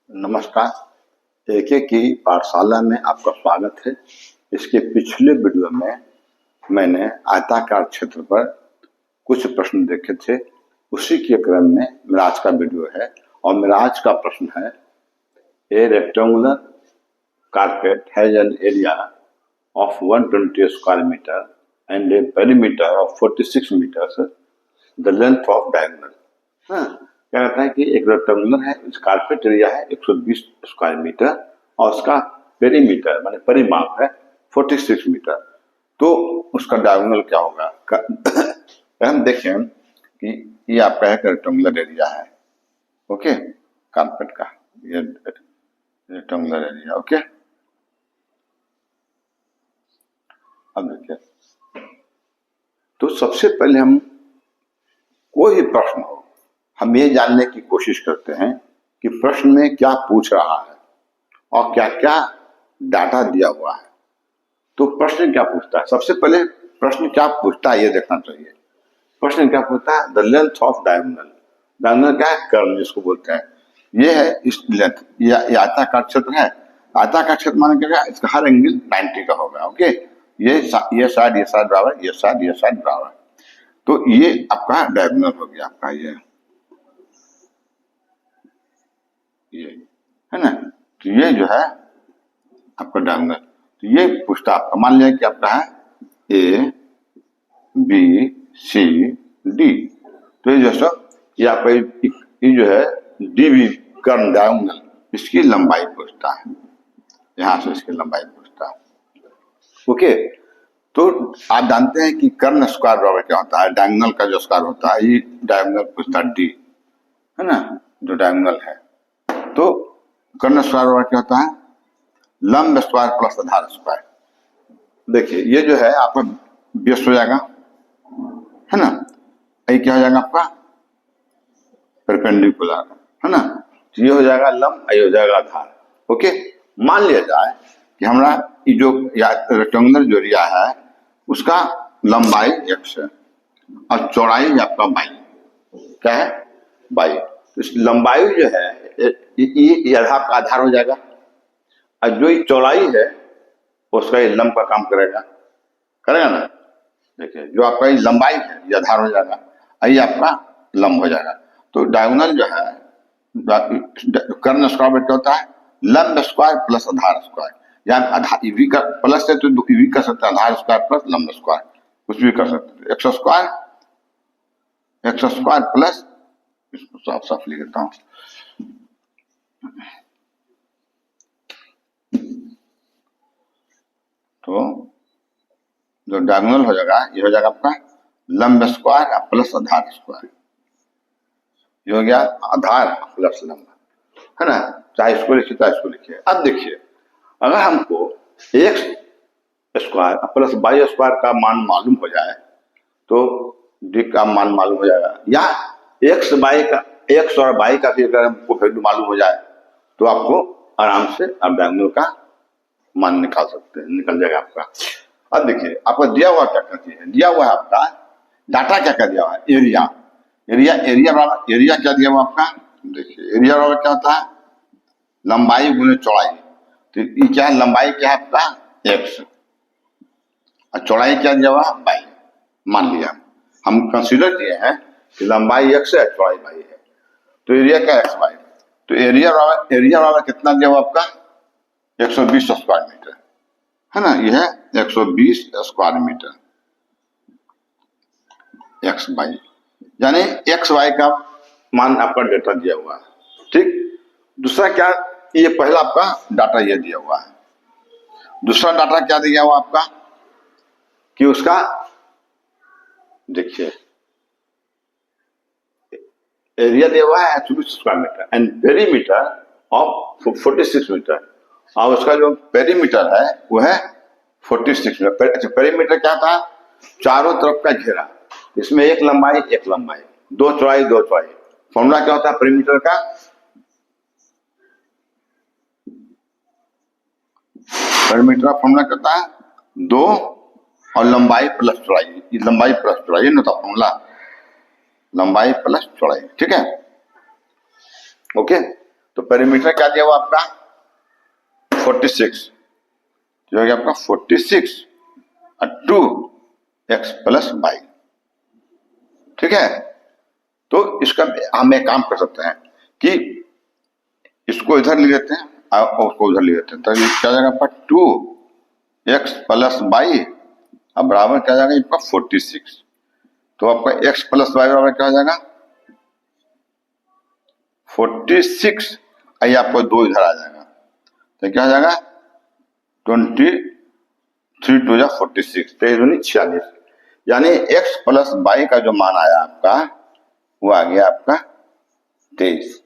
नमस्कार। एके की पाठशाला में आपका स्वागत है। इसके पिछले वीडियो में मैंने आयताकार क्षेत्र पर कुछ प्रश्न देखे थे। उसी के क्रम में मेरा आज का वीडियो है और मेरा आज का प्रश्न है, a rectangular carpet has an area of 120 square metre and a perimeter of 46 metres, the length of diagonal. क्या कहता है कि एक रेक्टेंगुलर है, इस कारपेट एरिया है 120 स्क्वायर मीटर और उसका पेरीमीटर माने परिमाप है 46 मीटर। तो उसका डायगोनल क्या होगा? हम देखें कि ये आपका एक रेक्टेंगुलर एरिया है, ओके, कारपेट का ये रेक्टेंगुलर एरिया, ओके। अब देखिए, तो सबसे पहले हम कोई भी प्रश्न हो, हम ये जानने की कोशिश करते हैं कि प्रश्न में क्या पूछ रहा है और क्या क्या डाटा दिया हुआ है। तो प्रश्न क्या पूछता है? सबसे पहले प्रश्न क्या पूछता है ये देखना चाहिए। प्रश्न क्या पूछता है? The length of diagonal. Diagonal क्या है? कर्व जिसको बोलते हैं। ये है इस लेंथ, ये आयताकार क्षेत्र है। आयताकार क्षेत्र माने क्या? इसका हर एंगल 90 का होगा, ओके। ये साइड बराबर, ये साइड बराबर। तो ये आपका डायगोनल हो गया, आपका ये है ना। तो ये जो है आपका डायगोनल। तो ये पूछता आपका, मान लिया कि आपका है ए बी सी डी। तो ये जैसा ये आपका ये जो है डी बी कर्ण डायगोनल, इसकी लंबाई पूछता है, यहां से इसकी लंबाई पूछता है, ओके। तो आप जानते हैं कि कर्ण स्क्वायर बराबर क्या होता है? डायगोनल का जो स्क्वायर होता है, ये डायगोनल पूछता है डी, है ना, जो डायगोनल है। तो कर्ण स्क्वायर बराबर क्या होता है? लंब स्क्वायर प्लस आधार स्क्वायर। देखिए ये जो है आपका बेस हो जाएगा, है ना। ये क्या हो जाएगा आपका? परपेंडिकुलर, है ना। तो ये हो जाएगा लंब, ये हो जाएगा आधार, ओके। मान लिया जाए कि हमारा ये जो रेक्टेंगुलर जो एरिया है उसका लंबाई x है और चौड़ाई आपका y, क्या है? y। तो इस लंबाई जो है ये आधार हो जाएगा और जो ये चौड़ाई है उसका ये लंब का काम करेगा ना। देखिए जो आपका ये लंबाई है ये आधार हो जाएगा, ये आपका लंब हो जाएगा। तो डायगोनल जो है कर्ण स्क्वायर क्या होता है? लंब स्क्वायर प्लस आधार स्क्वायर। यानी आधार वी का प्लस है तो वी कर सकते हैं, आधार स्क्वायर प्लस लंब स्क्वायर, कुछ भी कर सकते हैं। एक्स स्क्वायर प्लस, इसको साफ साफ लिख देता हूं, तो जो डायगोनल हो जाएगा ये हो जाएगा आपका लंब स्क्वायर प्लस आधार स्क्वायर। ये हो गया आधार प्लस लंब, है ना। चाहे इसको लिखिए चाहे इसको लिखिए। अब देखिए, अगर हमको x square plus y square का मान मालूम हो जाए तो डी का मान मालूम हो जाएगा, या एक्स और वाई का भी अगर हमको वैल्यू मालूम हो जाए तो आपको आराम से आप डायगोनल का मान निकाल सकते हैं, निकल जाएगा आपका। अब देखिए आपको दिया हुआ क्या क्या चीज है? दिया हुआ है आपका डाटा क्या क्या दिया हुआ है? एरिया क्या दिया हुआ आपका? देखिए एरिया बराबर क्या होता है? लंबाई गुने चौड़ाई। तो ये क्या है? लंबाई क्या है आपका? एक्स और चौड़ाई क्या दिया हुआ? वाई। मान लिया हम कंसीडर किए हैं कि लंबाई एक्स है, चौड़ाई वाई है, तो एरिया क्या? X Y. तो एरिया बराबर कितना दिया हुआ आपका? 120 स्क्वायर मीटर, है ना। यह है 120 स्क्वायर मीटर एक्स वाई, यानी एक्स वाई का मान आपका डेटा दिया हुआ है, ठीक। दूसरा क्या? ये पहला आपका डाटा ये दिया हुआ है। दूसरा डाटा क्या दिया हुआ आपका कि उसका देखिए एरिया दिया हुआ है 120 square metre and perimeter of 46 metre, और उसका जो पेरीमीटर है वो है 46 मीटर। अच्छा, पेरीमीटर क्या था? चारों तरफ का घेरा, इसमें एक लंबाई दो चौड़ाई। फॉर्मूला क्या होता है पेरीमीटर का? पेरीमीटर का फॉर्मूला क्या होता है? 2 और लंबाई प्लस चौड़ाई। लंबाई प्लस चौड़ाई ना था फॉर्मूला, लंबाई प्लस चौड़ाई, ठीक है, ओके। तो पेरीमीटर क्या दिया हुआ आपका 46, जो है आपका 46 और 2x प्लस वाई। ठीक है, तो इसका हम एक काम कर सकते हैं कि इसको इधर ले लेते हैं और उसको उधर ले लेते हैं, तो क्या जाएगा आपका 2x प्लस वाई अब बराबर क्या जाएगा आपका 46। तो आपका x प्लस वाई बराबर क्या हो जाएगा 46, आइए आपको 2 इधर आ जाएगा, तो क्या हो जाएगा 23 2 जा 46, 46, यानी x प्लस वाई का जो मान आया आपका वो आ गया आपका 23।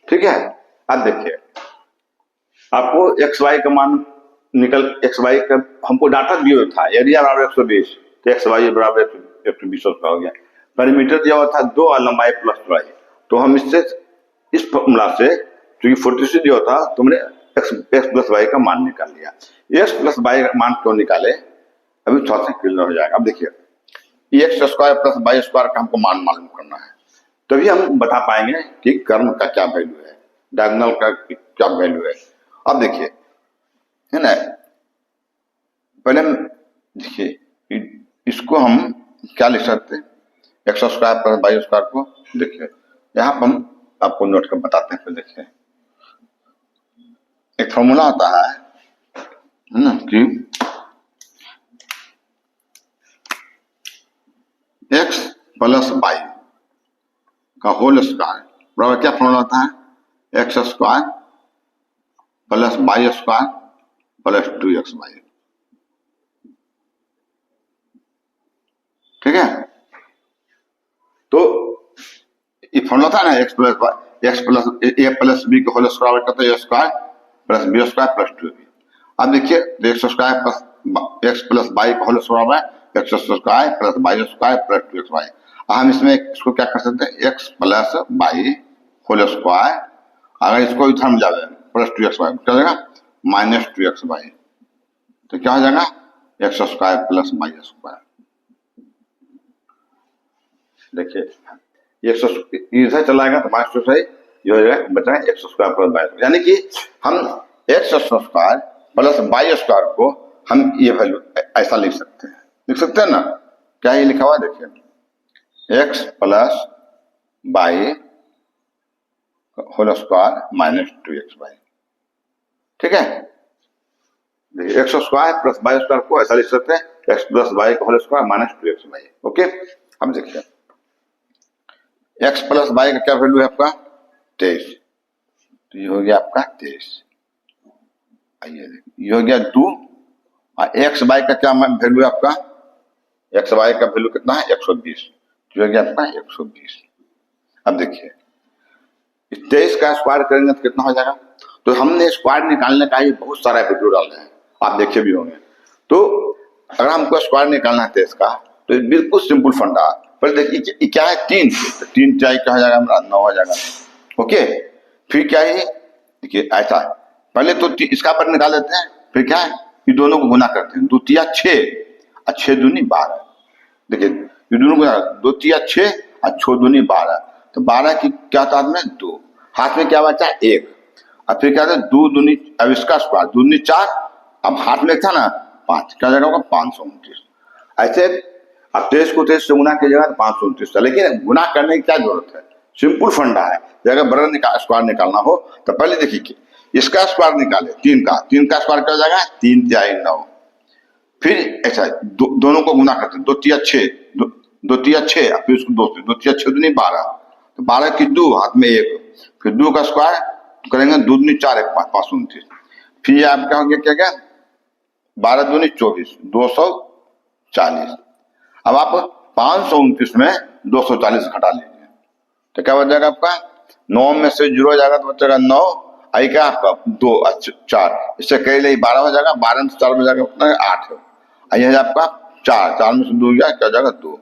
ठीक है, अब देखिए आपको एक्स वाई का मान एक्स वाई का हमको डाटा दिया था, एरिया बराबर 120, तो एक्स वाई बराबर 120 का हो गया। पेरीमीटर दिया हुआ था 2 और लंबाई प्लस चौड़ाई, तो हम इससे इस फॉर्मूला से क्योंकि 46 दिया था तो हमने एक्स प्लस वाई का मान निकाल लिया। एक्स प्लस वाई का मान क्यों निकाले अभी थोड़ा सा क्लियर हो जाएगा। अब देखिए x square plus y square का हमको मान मालूम करना है, तभी हम बता पाएंगे कि कर्म का क्या वैल्यू है, डायगोनल का क्या वैल्यू है। अब देखिए है ना, पहले देखिए इसको हम क्या लिख सकते हैं x square plus y square को। देखिए यहाँ पर हम आपको नोट कर बताते हैं। देखिए एक फॉर्मूला होता है ना कि एक्स प्लस वाई का होल स्क्वायर बराबर क्या फॉर्मूला होता है x square plus y square plus 2xy। ठीक है, तो ये फॉर्मूला था ना x plus a plus b का होल स्क्वायर करते हैं square plus b square plus 2b। अब देखिए x square plus x plus y का whole square x square plus y square plus 2xy। हम इसमें इसको क्या कर सकते हैं x plus y whole square, अगर इसको इधर में जाए प्लस 2xy क्या हो जाएगा माइनस 2xy, तो क्या हो जाएगा x square plus y square. देखिए इधर चलाएगा तो माइनस 2 सही ये हो जाएगा बचा एक्स स्क्वायर प्लस वाई, यानी कि हम x square plus y square को हम ये वैल्यू ऐसा लिख सकते हैं ना। क्या ये लिखा हुआ है देखिए x plus y whole square minus 2xy। ठीक है, देखिए x square plus y square को ऐसा लिख सकते हैं एक्स प्लस वाई का whole square minus 2xy। Okay, अब देखिए एक्स प्लस वाई का क्या वैल्यू है आपका 23, तो ये हो गया आपका 23। आइए ये हो गया 2 और एक्स वाई का क्या वैल्यू है आपका एक्स वाई का वैल्यू कितना है 120, तो हो गया आपका 120। अब देखिए 23 का स्क्वायर करेंगे तो कितना हो जाएगा, तो हमने स्क्वायर निकालने का ही बहुत सारा वीडियो डाला है, आप देखे भी होंगे। तो अगर हमको स्क्वायर निकालना है 23 का तो बिल्कुल सिंपल फंडा, पर देखिए क्या है 3, तो 3 चाहिए क्या हो जाएगा हमारा 9 हो जाएगा। ओके, फिर क्या है देखिए ऐसा है पहले तो इसका पर निकाल लेते हैं, फिर क्या है ये दोनों को गुना करते हैं 2 तिया 6 और 6 दूनी 12। देखिए ये दोनों गुना 2 तिया 6 और 6 दूनी 12, तो 12 की क्या था हाथ में 2, हाथ में क्या बचा 1, और फिर क्या था 2 दूनी अब इसका स्क्वायर 2 दूनी 4, अब हाथ में था ना 5, क्या जगह होगा 529। ऐसे अब 23 को 23 से गुना कीजिएगा तो 529 था, लेकिन गुना करने की क्या जरूरत है, सिंपल फंडा है। अगर बड़ा स्क्वायर निकालना हो तो पहले देखिए इसका स्क्वायर निकाले 3 का स्क्वायर क्या हो जाएगा 3 तिहाई 9, फिर ऐसा दोनों को गुना करते 2 तिया 6 2 तिया 6 फिर उसको 2 तिया 6 दूनी 12, तो 12 की 2 हाथ में 1, फिर 2 का स्क्वायर करेंगे 2 दूनी 4 1 529, फिर आपका हो गया क्या क्या 12 दूनी 24 240। अब आप 529 में 240 घटा लीजिए तो क्या बच जाएगा आपका 9 में से 0 हो जाएगा तो बचेगा 9, आई क्या आपका 2 4, इससे कई ले 12 हो जाएगा, 12 में से 4 में जाएगा उतना 8 है, आई आपका 4 में से 2 गया क्या हो जाएगा 2।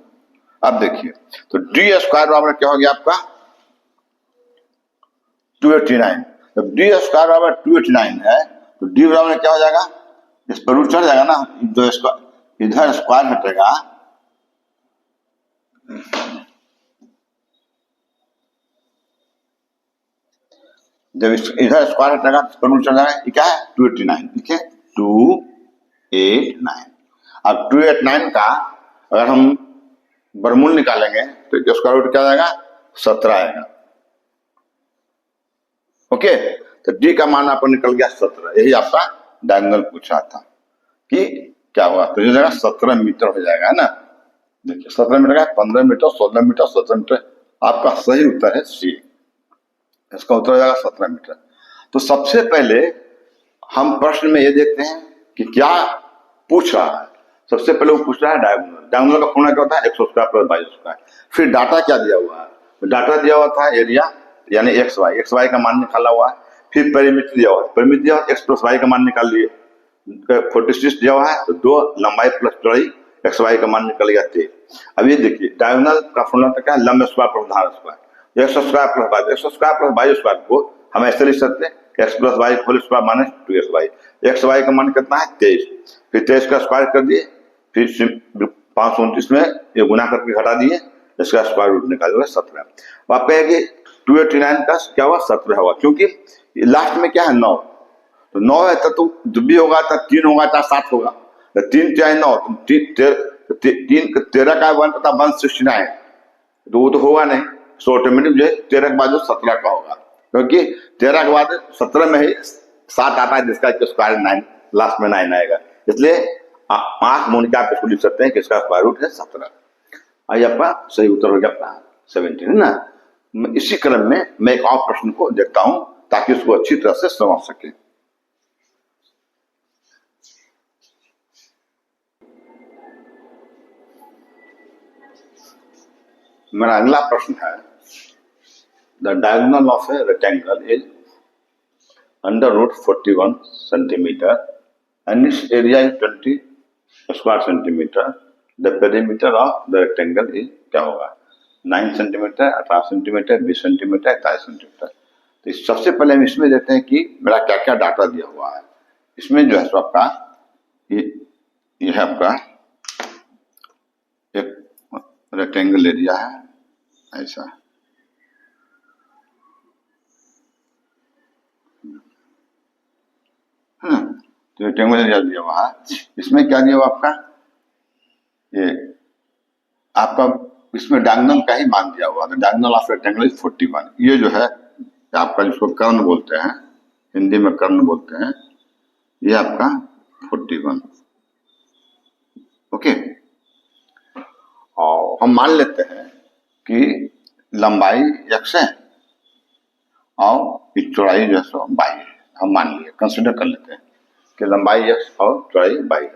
अब देखिए तो डी स्क्वायर बराबर क्या हो गया आपका 289, जब डी स्क्वायर बराबर 289 है तो डी बराबर क्या हो जाएगा इस पर रूट चढ़ जाएगा ना, जो इधर स्क्वायर हटेगा जब इधर स्क्वायर हटेगा तो स्क्वायर रूट चला जाएगा। ये क्या है 289, ठीक है 289। अब 289 का अगर हम वर्गमूल निकालेंगे तो स्क्वायर रूट क्या जाएगा 17 आएगा। ओके, तो डी का मान आपको निकल गया 17। यही आपका डायगोनल पूछा था कि क्या हुआ, तो ये जगह 17 मीटर हो जाएगा, है ना। देखिए 17 मीटर का 15 मीटर 16 मीटर 17 मीटर, आपका सही उत्तर है सी। इसका उत्तर हो जाएगा 17 मीटर। तो सबसे पहले हम प्रश्न में ये देखते हैं कि क्या पूछ रहा है। सबसे पहले वो पूछ रहा है डायगोनल। डायगोनल का फॉर्मूला क्या होता है 100 स्क्वायर प्लस 22 स्क्वायर। फिर डाटा क्या दिया हुआ है, तो डाटा दिया हुआ था एरिया यानी एक्स वाई का मान निकाला हुआ है। फिर परिमिति दिया हुआ है, परिमिति दिया हुआ एक्स प्लस वाई का मान निकाल लिए। 46 दिया हुआ है तो 2 लंबाई प्लस चौड़ाई एक्स वाई का मान निकल गया 23। अब ये देखिए डायगोनल का फॉर्मूला तो क्या है लंब स्क्वायर प्लस आधार स्क्वायर। 100 स्क्वायर प्लस 22 स्क्वायर को हम ऐसे लिख सकते हैं x plus y whole square minus 2एक्स वाई। एक्स वाई का मान कितना है 23, फिर 23 का स्क्वायर कर दिए, फिर 529 में ये गुना करके घटा दिए, इसका स्क्वायर रूट निकाल 17। अब आप कहेंगे 289 का क्या हुआ 17 हुआ, क्योंकि लास्ट में क्या है 9, तो 9 है तो जब भी होगा तो 3 होगा चाहे 7 होगा, तो 3 चाहे 9 3 13 का 1 तथा 169, तो वो तो होगा नहीं। सो ऑटोमेटिक जो है 13 के बाद जो 17 का होगा, क्योंकि 13 के बाद 17 में ही 7 आता है जिसका स्क्वायर 9 लास्ट में 9 आएगा। इसलिए आंख मूंद के आप इसको लिख सकते हैं कि इसका स्क्वायर रूट है 17। आइए आपका सही उत्तर हो गया आपका 17, है ना। इसी क्रम में मैं एक और प्रश्न को देखता हूं ताकि उसको अच्छी तरह से समझ सके। मेरा अगला प्रश्न है the diagonal of a rectangle is √41 centimetre and it's area is 20 square centimetre. The perimeter of the rectangle is क्या होगा 9 सेंटीमीटर 18 सेंटीमीटर 20 सेंटीमीटर 41 सेंटीमीटर। तो सबसे पहले हम इसमें देखते हैं कि मेरा क्या क्या डाटा दिया हुआ है। इसमें जो है सो आपका ये है आपका एक रेक्टेंगल एरिया है ऐसा, तो रेक्टेंगल एरिया दिया हुआ है। इसमें क्या दिया हुआ आपका ये आपका इसमें डायगोनल का ही मान दिया हुआ है। Diagonal of rectangle is 41। ये जो है आपका जिसको कर्ण बोलते हैं, हिंदी में कर्ण बोलते हैं, ये आपका 41। ओके, और हम मान लेते हैं कि लंबाई x है और चौड़ाई जो है सो y है। हम मान लिए कंसिडर कर लेते हैं कि लंबाई x और चौड़ाई y है।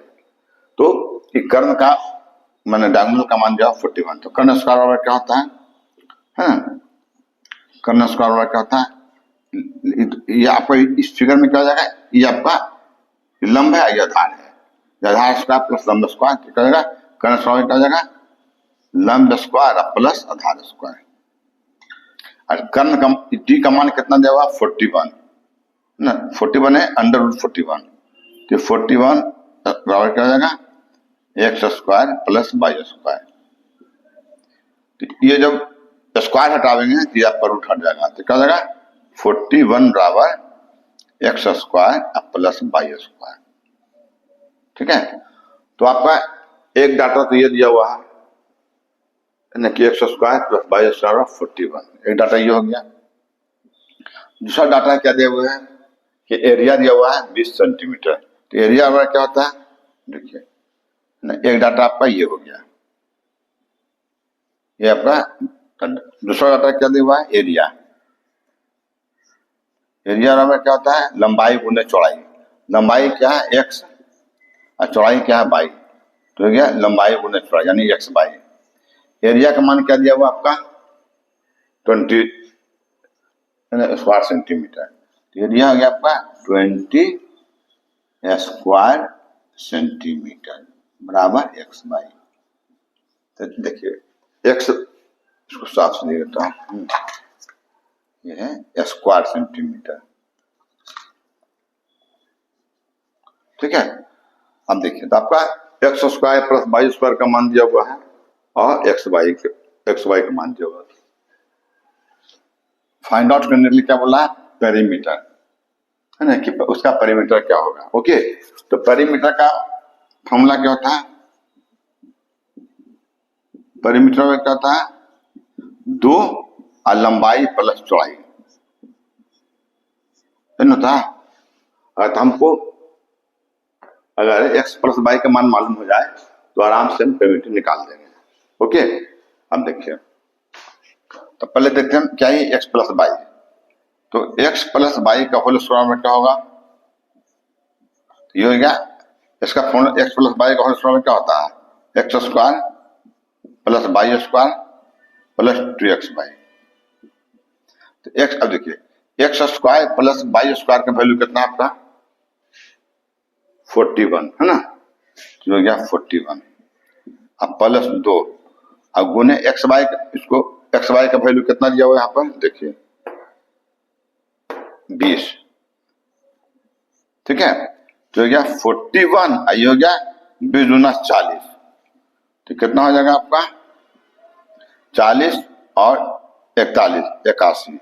तो कर्ण का मैंने डायगोनल का मान दिया 41। तो कर्ण स्क्वायर बराबर क्या होता है, कर्ण स्क्वायर बराबर क्या होता है, ये आपका इस फिगर में क्या हो जाएगा, ये आपका लंब है या आधार है, आधार स्क्वायर प्लस लंब स्क्वायर क्या हो जाएगा, कर्ण स्क्वायर क्या हो जाएगा लंब स्क्वायर प्लस आधार स्क्वायर। और कर्ण का डी का मान कितना दिया हुआ 41 ना, 41 है √41, तो 41 बराबर क्या हो जाएगा x square plus y square. तो ये जब स्क्वायर हटावेंगे तो आपका रूट हट जाएगा, तो क्या हो जाएगा 41 बराबर x square plus y square. ठीक है, तो आपका एक डाटा तो ये दिया हुआ है कि x square plus y square 41, एक डाटा ये हो गया। दूसरा डाटा क्या दिया हुआ है कि एरिया दिया हुआ है 20 सेंटीमीटर। तो एरिया हमारा क्या होता है देखिए ना, एक डाटा आपका ये हो गया, ये आपका दूसरा डाटा क्या दिया हुआ है एरिया। एरिया हमारा क्या होता है लंबाई गुने चौड़ाई, लंबाई क्या है x और चौड़ाई क्या है y, तो हो गया लंबाई गुने चौड़ाई यानी x बाई। एरिया का मान क्या दिया हुआ आपका 20 स्क्वायर सेंटीमीटर, तो एरिया हो गया आपका 20 स्क्वायर सेंटीमीटर बराबर x बाई। तो देखिए x इसको साफ से लिख देता हूं, ये है स्क्वायर सेंटीमीटर। ठीक है, अब देखिए तो आपका x square plus y square का मान दिया हुआ है और एक्स वाई का मान दिया हुआ है। फाइंड आउट करने के लिए क्या बोला है पेरीमीटर, है ना, कि उसका पेरीमीटर क्या होगा। ओके, तो पेरीमीटर का फॉर्मूला क्या होता है, पेरीमीटर में क्या होता है, 2 लंबाई प्लस चौड़ाई होता है। अगर हमको अगर x प्लस वाई का मान मालूम हो जाए तो आराम से हम पेरीमीटर निकाल देंगे। ओके, अब देखिए, तो पहले देखते हैं क्या है x प्लस वाई। तो x प्लस वाई का होल स्क्वायर में क्या होगा, ये हो गया इसका फॉर्मूला। x प्लस वाई का होल स्क्वायर में क्या होता है, x square plus y square plus 2xy। तो x, अब देखिए x square plus y square का वैल्यू कितना है आपका, 41, है ना, तो हो गया 41। अब प्लस 2, अब गुने एक्स वाई, इसको एक्स वाई का वैल्यू कितना दिया हुआ है यहाँ पर देखिए 20, ठीक है, तो हो गया 41, ये हो गया 20 दूना 40, तो कितना हो जाएगा आपका 40 और 41 81।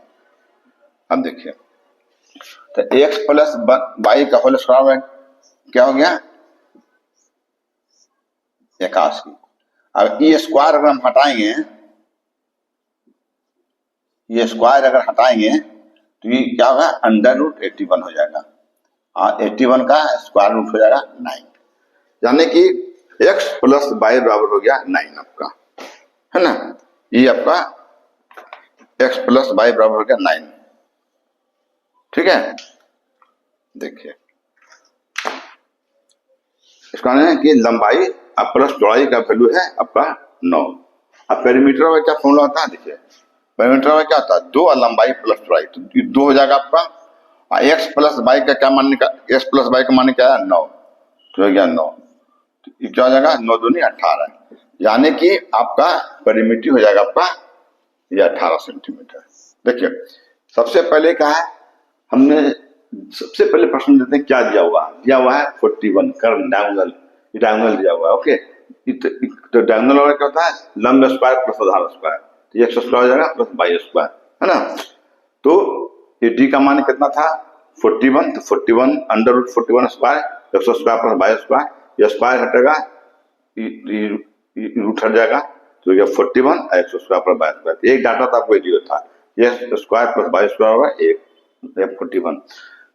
अब देखिए, तो x प्लस वाई का होल स्क्वायर में क्या हो गया 81। अब ये स्क्वायर अगर हम हटाएंगे, ये स्क्वायर अगर हटाएंगे तो ये क्या होगा √81 हो जाएगा, और 81 का स्क्वायर रूट हो जाएगा 9, यानी कि x प्लस वाई बराबर हो गया 9 आपका, है ना, ये आपका x प्लस वाई बराबर हो गया 9, ठीक है। देखिए इसका है कि लंबाई अब प्लस चौड़ाई का वैल्यू है आपका 9। अब पेरीमीटर में क्या फॉर्मूला होता है, देखिए पेरीमीटर में क्या होता है 2 लंबाई प्लस चौड़ाई, तो 2 हो जाएगा आपका, और x प्लस वाई का क्या मान, x प्लस वाई का मान क्या है 9, तो हो गया 9, तो ये क्या हो जाएगा 9 दूनी 18, यानी कि आपका पेरीमीटर हो जाएगा आपका ये 18 सेंटीमीटर। देखिए सबसे पहले क्या है, हमने सबसे पहले प्रश्न देते हैं क्या दिया हुआ है 41 कर्व डायगोनल, ये डायगोनल दिया हुआ है। ओके, तो डायगोनल वाला क्या होता है लंब स्क्वायर प्लस आधार स्क्वायर, तो x स्क्वायर हो जाएगा प्लस वाई स्क्वायर, है ना। तो ये d का मान कितना था 41, तो 41 √41 square x square plus y square, ये स्क्वायर हटेगा रूट हट जाएगा, तो ये 41 x square plus y square. एक डाटा था आपको ये था x square plus y square होगा 41।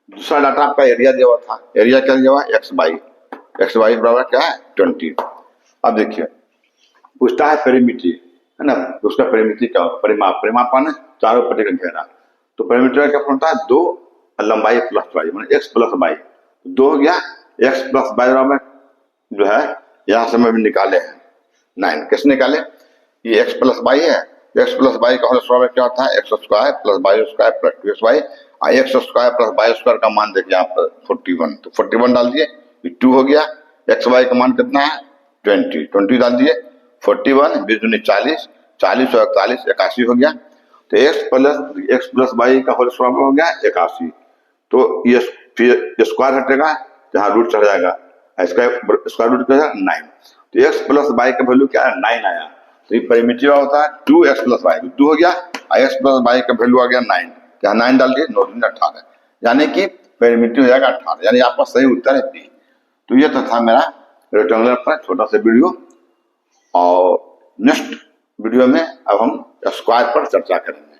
दूसरा डाटा आपका एरिया दिया हुआ था, एरिया क्या दिया हुआ है एक्स वाई बराबर क्या है 20। अब देखिए पूछता है पेरीमीटर, है ना, तो उसका पेरीमीटर क्या होगा, परिमाप माने चारों पट्टी का घेरा, तो पेरीमीटर क्या होता है 2 लंबाई प्लस चौड़ाई माने x प्लस वाई, 2 हो गया x प्लस वाई बराबर जो है यहाँ से हम निकाले हैं 9, कैसे निकाले, ये x प्लस वाई है, x प्लस वाई का होल स्क्वायर क्या होता है x square plus y square plus 2xy, x square plus y square का मान देखिए यहाँ पर 41, तो 41 डाल दिए 2 हो गया, एक्स वाई का मान कितना है 20 डाल दिए 41 20 दूनी 40 40 और 41 81 हो गया, तो एक्स प्लस वाई का होल स्क्वायर हो गया 81, तो ये फिर स्क्वायर हटेगा जहाँ रूट चढ़ जाएगा, स्क्वायर रूट क्या 9, तो एक्स प्लस वाई का वैल्यू क्या है 9 आया, तो ये पेरीमीटर होता है 2x प्लस वाई, 2 हो गया, x प्लस वाई का वैल्यू आ गया 9, यहाँ 9 डाल दिए 9 दूनी 18, यानी कि पेरीमीटर हो जाएगा 18, यानी आपका सही उत्तर है बी। तो ये तो था मेरा रेक्टेंगुलर पर छोटा सा वीडियो, और नेक्स्ट वीडियो में अब हम स्क्वायर पर चर्चा करेंगे।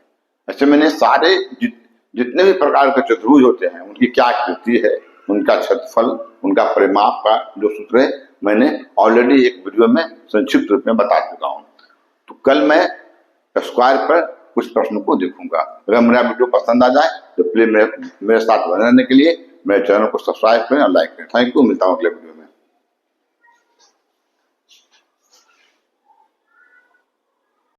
ऐसे मैंने सारे जितने भी प्रकार के चतुर्भुज होते हैं उनकी क्या आकृति है, उनका क्षेत्रफल, उनका परिमाप का जो सूत्र है मैंने ऑलरेडी एक वीडियो में संक्षिप्त रूप में बता चुका हूँ। तो कल मैं स्क्वायर पर कुछ प्रश्नों को देखूंगा। अगर मेरा वीडियो पसंद आ जाए तो प्लीज मेरे साथ बने रहने के लिए मेरे चैनल को सब्सक्राइब करें और लाइक करें। थैंक यू, मिलता हूँ अगले वीडियो।